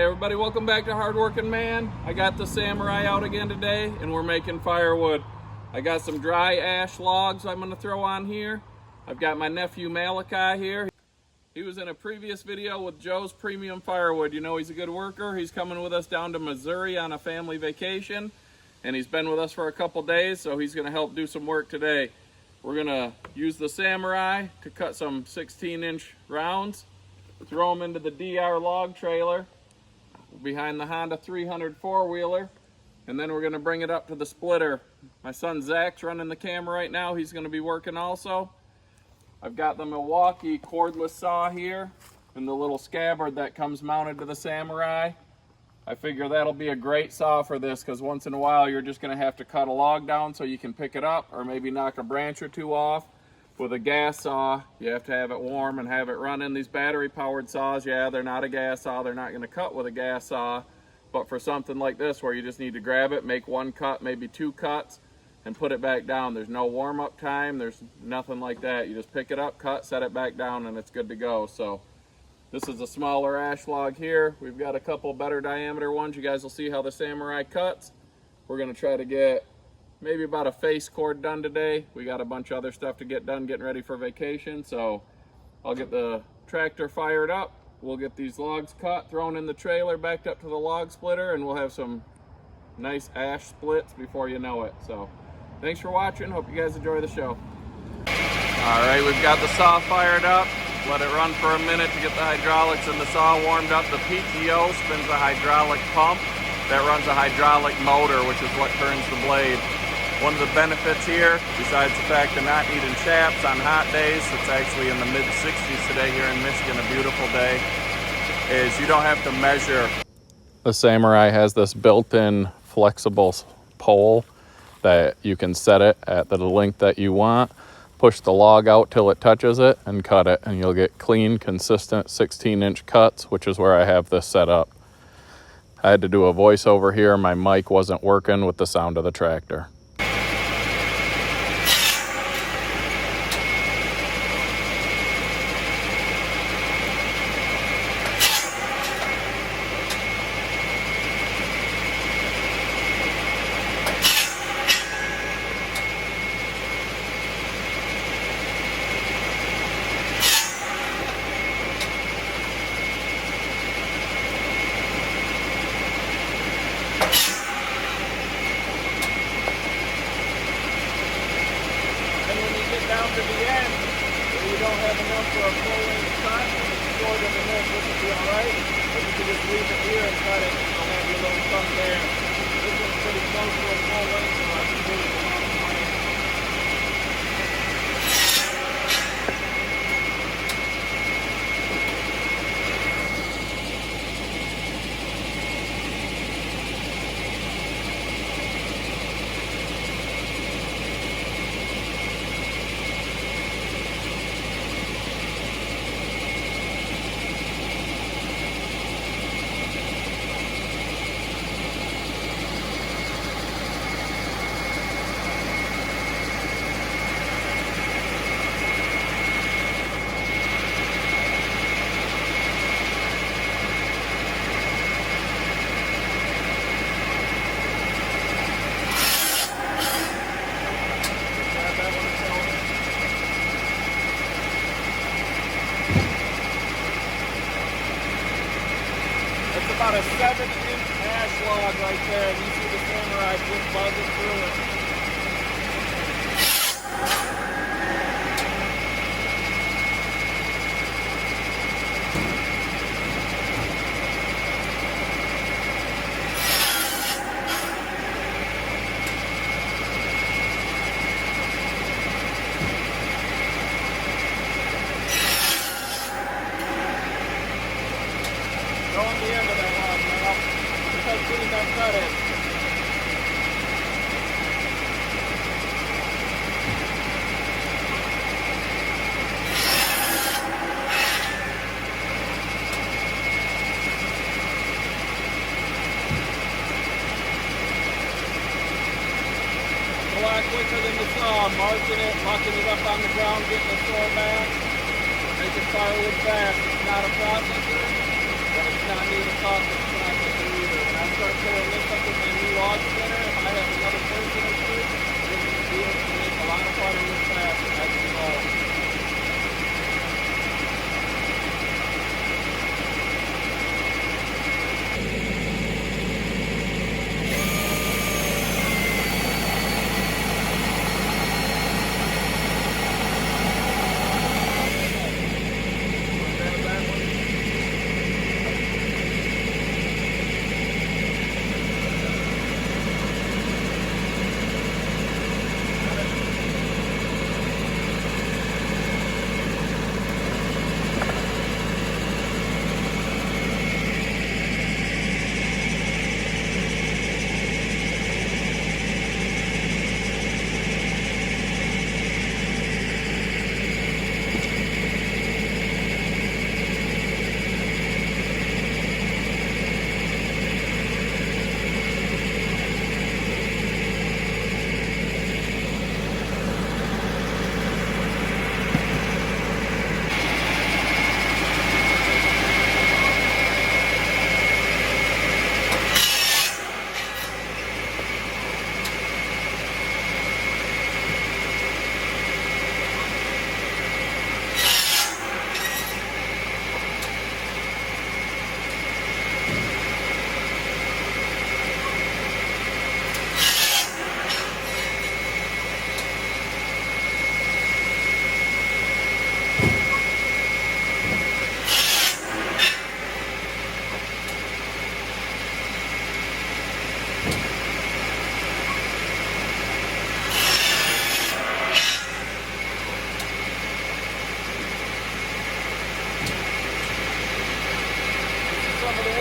Hey everybody, welcome back to Hardworking Man. I got the Samurai out again today and we're making firewood. I got some dry ash logs I'm going to throw on here. I've got my nephew Malachi here. He was in a previous video with Joe's Premium Firewood. You know he's a good worker. He's coming with us down to Missouri on a family vacation and he's been with us for a couple days, so he's going to help do some work today. We're going to use the Samurai to cut some 16-inch rounds, throw them into the DR log trailer behind the Honda 300 four-wheeler, and then we're going to bring it up to the splitter. My son Zach's running the camera right now. He's going to be working also. I've got the Milwaukee cordless saw here and the little scabbard that comes mounted to the Samurai. I figure that'll be a great saw for this because once in a while you're just going to have to cut a log down so you can pick it up or maybe knock a branch or two off. With a gas saw, you have to have it warm and have it running. These battery-powered saws, yeah, they're not a gas saw. They're not going to cut with a gas saw. But for something like this where you just need to grab it, make one cut, maybe two cuts, and put it back down. There's no warm-up time. There's nothing like that. You just pick it up, cut, set it back down, and it's good to go. So this is a smaller ash log here. We've got a couple better diameter ones. You guys will see how the Samurai cuts. We're going to try to get maybe about a face cord done today. We got a bunch of other stuff to get done, getting ready for vacation. So I'll get the tractor fired up. We'll get these logs cut, thrown in the trailer, backed up to the log splitter, and we'll have some nice ash splits before you know it. So thanks for watching. Hope you guys enjoy the show. All right, we've got the saw fired up. Let it run for a minute to get the hydraulics in the saw warmed up. The PTO spins a hydraulic pump that runs a hydraulic motor, which is what turns the blade. One of the benefits here, besides the fact of not needing chaps on hot days, it's actually in the mid-60s today here in Michigan, a beautiful day, is you don't have to measure. The Samurai has this built-in flexible pole that you can set it at the length that you want, push the log out till it touches it, and cut it, and you'll get clean, consistent 16-inch cuts, which is where I have this set up. I had to do a voiceover here. My mic wasn't working with the sound of the tractor. Down to the end, where you don't have enough for a full-length cut, it's shorter than this, this will be alright. But you can just leave it here and cut it, and you'll have your little cut there. This one's pretty close to a full length, so I can do it a lot of money. About a 7-inch ash log right there, and you see the Samurai just buzzing through it. Go on the end of that log, man. Just how clean that cut is. A lot quicker than the saw. Marking it, mucking it up on the ground, getting the saw back. Making firewood fast. It's not a processor, but it's not need to talk to either. When I start pulling this up with my new log spinner, if I have another person or two, we're going to be able to make a lot of firewood faster, as you know.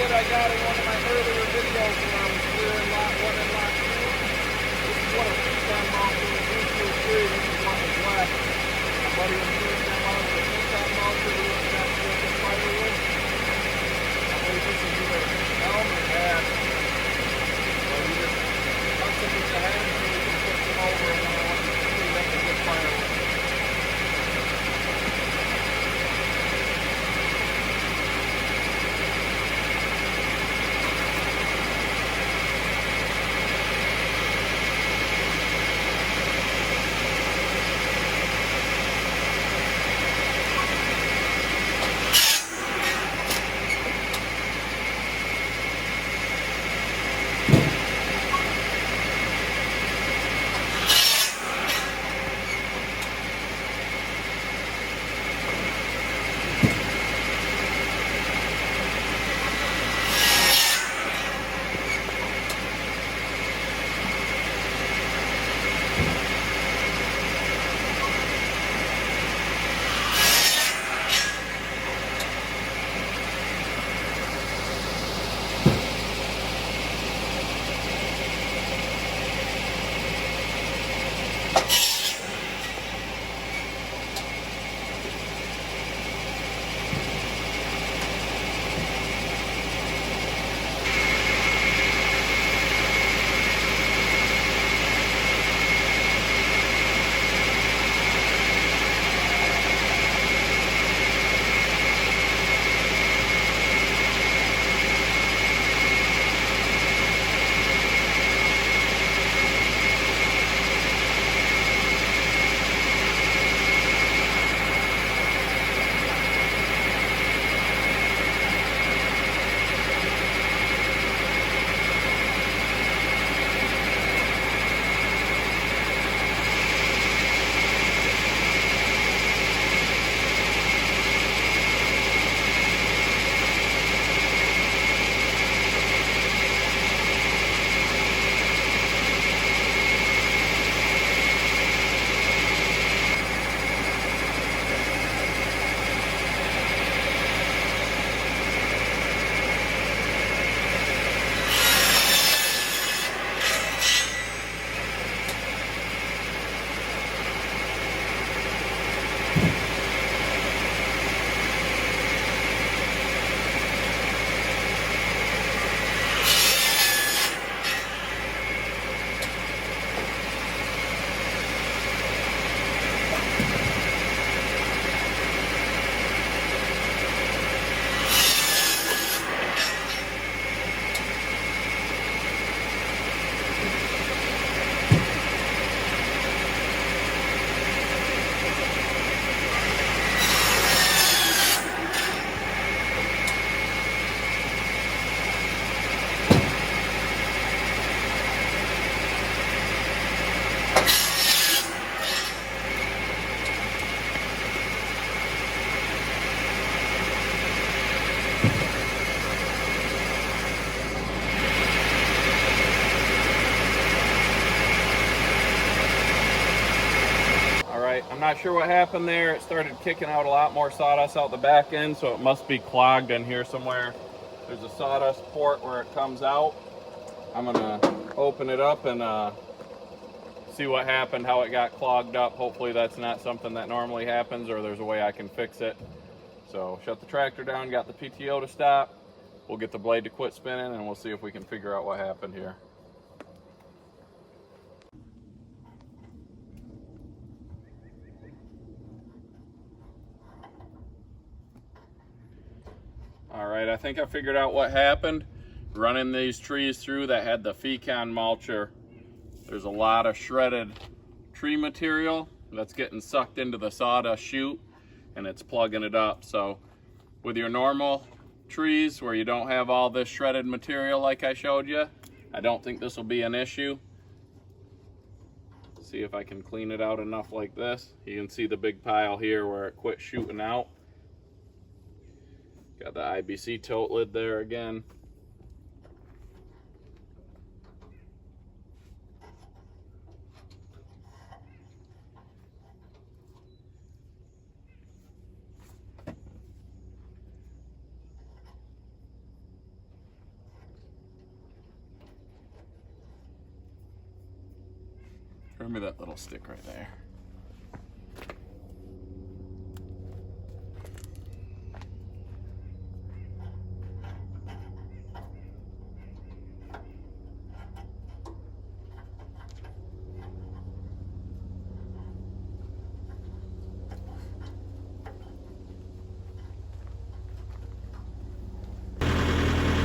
I got in one of my earlier videos when I was clearing lot 1 and lot 2. This is what a pecan mountain is usually free. This is what is left. My buddy was clearing them out of the pecan mountain. We went back to the firewood. I believe this is either elm or ash. So we just cut some with the hand so we can put them over and then I want to clean up the good firewood. sure what happened there. It started kicking out a lot more sawdust out the back end, so it must be clogged in here somewhere. There's a sawdust port where it comes out. I'm gonna open it up and see what happened, how it got clogged up. Hopefully that's not something that normally happens, or there's a way I can fix it. So shut the tractor down, got the PTO to stop. We'll get the blade to quit spinning, and we'll see if we can figure out what happened here. All right, I think I figured out what happened. Running these trees through that had the pecan mulcher, there's a lot of shredded tree material that's getting sucked into the sawdust chute, and it's plugging it up. So with your normal trees where you don't have all this shredded material like I showed you, I don't think this will be an issue. See if I can clean it out enough like this. You can see the big pile here where it quit shooting out. Got the IBC tote lid there again. Throw me that little stick right there.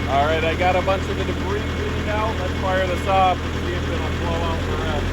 All right, I got a bunch of the debris cleaned out. Let's fire this off and see if it'll flow out the rest.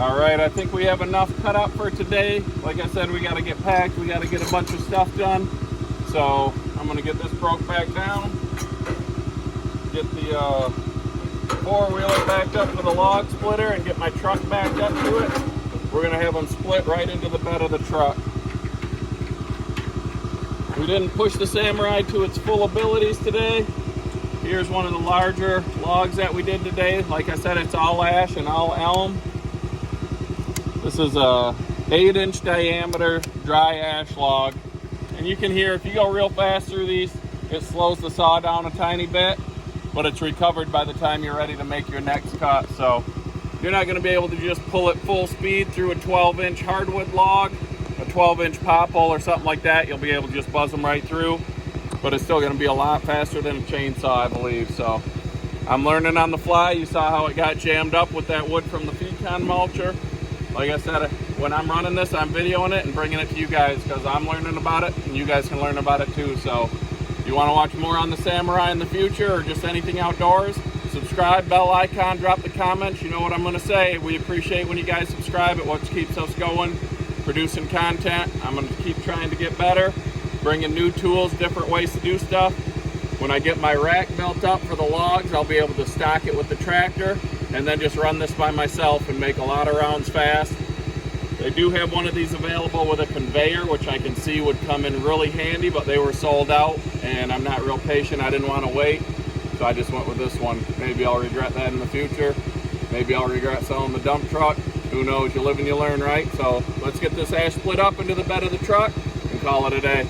All right, I think we have enough cut up for today. Like I said, we got to get packed. We got to get a bunch of stuff done. So I'm going to get this broke back down. Get the four-wheeler backed up to the log splitter and get my truck backed up to it. We're going to have them split right into the bed of the truck. We didn't push the Samurai to its full abilities today. Here's one of the larger logs that we did today. Like I said, it's all ash and all elm. This is a 8-inch diameter dry ash log. And you can hear if you go real fast through these, it slows the saw down a tiny bit, but it's recovered by the time you're ready to make your next cut. So you're not going to be able to just pull it full speed through a 12-inch hardwood log, a 12-inch popple or something like that. You'll be able to just buzz them right through, but it's still going to be a lot faster than a chainsaw, I believe. So I'm learning on the fly. You saw how it got jammed up with that wood from the pecan mulcher. Like I said, when I'm running this, I'm videoing it and bringing it to you guys because I'm learning about it and you guys can learn about it too. So if you want to watch more on the Samurai in the future or just anything outdoors, subscribe, bell icon, drop the comments. You know what I'm going to say. We appreciate when you guys subscribe. It what keeps us going, producing content. I'm going to keep trying to get better, bringing new tools, different ways to do stuff. When I get my rack built up for the logs, I'll be able to stock it with the tractor and then just run this by myself and make a lot of rounds fast. They do have one of these available with a conveyor, which I can see would come in really handy, but they were sold out and I'm not real patient. I didn't want to wait, so I just went with this one. Maybe I'll regret that in the future. Maybe I'll regret selling the dump truck. Who knows? You live and you learn, right? So let's get this ash split up into the bed of the truck and call it a day.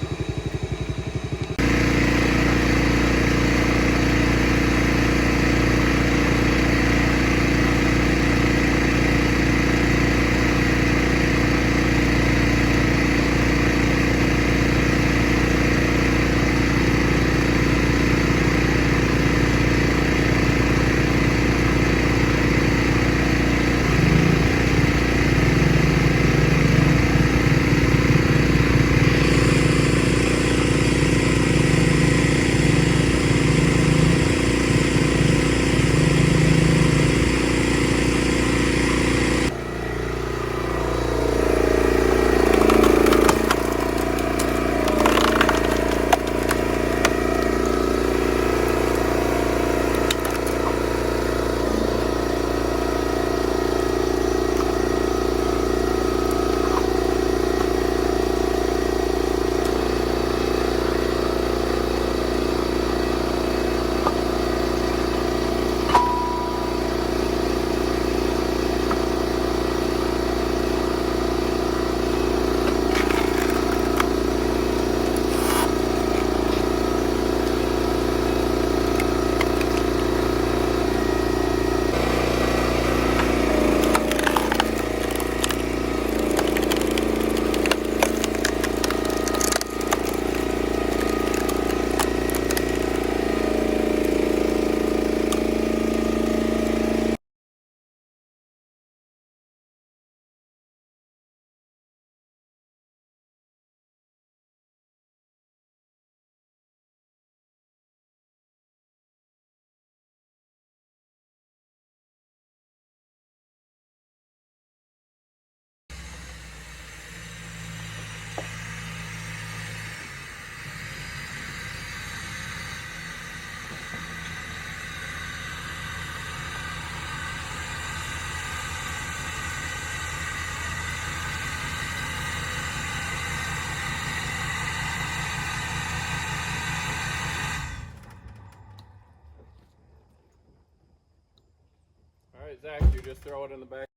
All right, Zach, you just throw it in the back.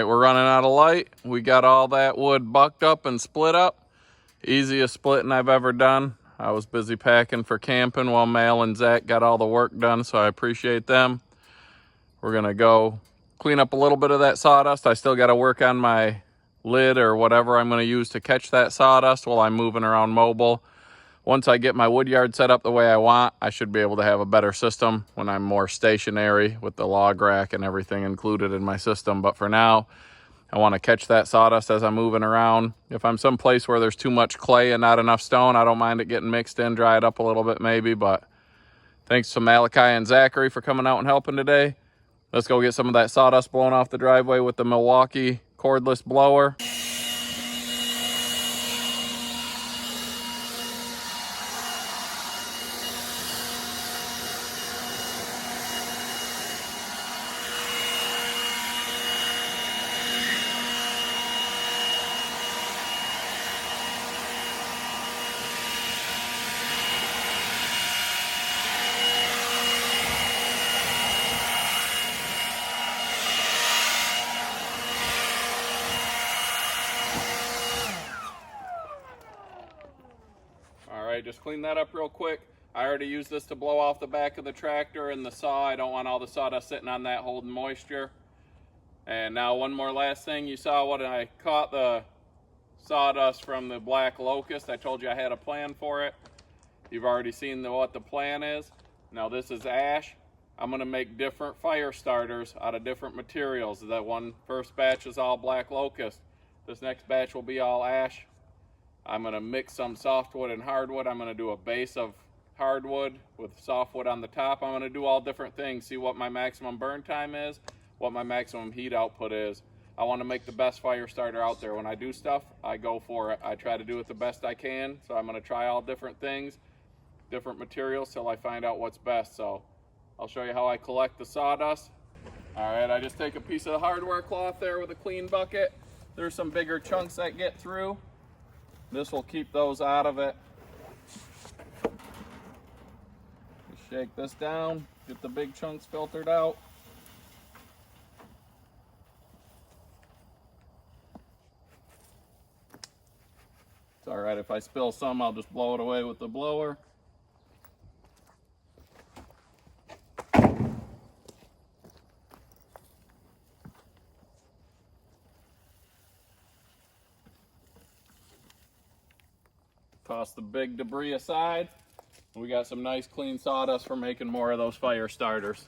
we're running out of light. We got all that wood bucked up and split up. Easiest splitting I've ever done. I was busy packing for camping while Mal and Zach got all the work done, so I appreciate them. We're gonna go clean up a little bit of that sawdust. I still gotta work on my lid or whatever I'm gonna use to catch that sawdust while I'm moving around mobile. Once I get my wood yard set up the way I want, I should be able to have a better system when I'm more stationary with the log rack and everything included in my system. But for now, I want to catch that sawdust as I'm moving around. If I'm someplace where there's too much clay and not enough stone, I don't mind it getting mixed in, dried up a little bit maybe. But thanks to Malachi and Zachary for coming out and helping today. Let's go get some of that sawdust blown off the driveway with the Milwaukee cordless blower. Just clean that up real quick. I already used this to blow off the back of the tractor and the saw. I don't want all the sawdust sitting on that holding moisture. And now one more last thing. You saw what I caught the sawdust from the black locust. I told you I had a plan for it. You've already seen what the plan is. Now this is ash. I'm going to make different fire starters out of different materials. That one first batch is all black locust. This next batch will be all ash. I'm going to mix some softwood and hardwood. I'm going to do a base of hardwood with softwood on the top. I'm going to do all different things, see what my maximum burn time is, what my maximum heat output is. I want to make the best fire starter out there. When I do stuff, I go for it. I try to do it the best I can. So I'm going to try all different things, different materials till I find out what's best. So I'll show you how I collect the sawdust. All right, I just take a piece of hardware cloth there with a clean bucket. There's some bigger chunks that get through. This will keep those out of it. Just shake this down, get the big chunks filtered out. It's all right if I spill some, I'll just blow it away with the blower. Toss the big debris aside. We got some nice clean sawdust for making more of those fire starters.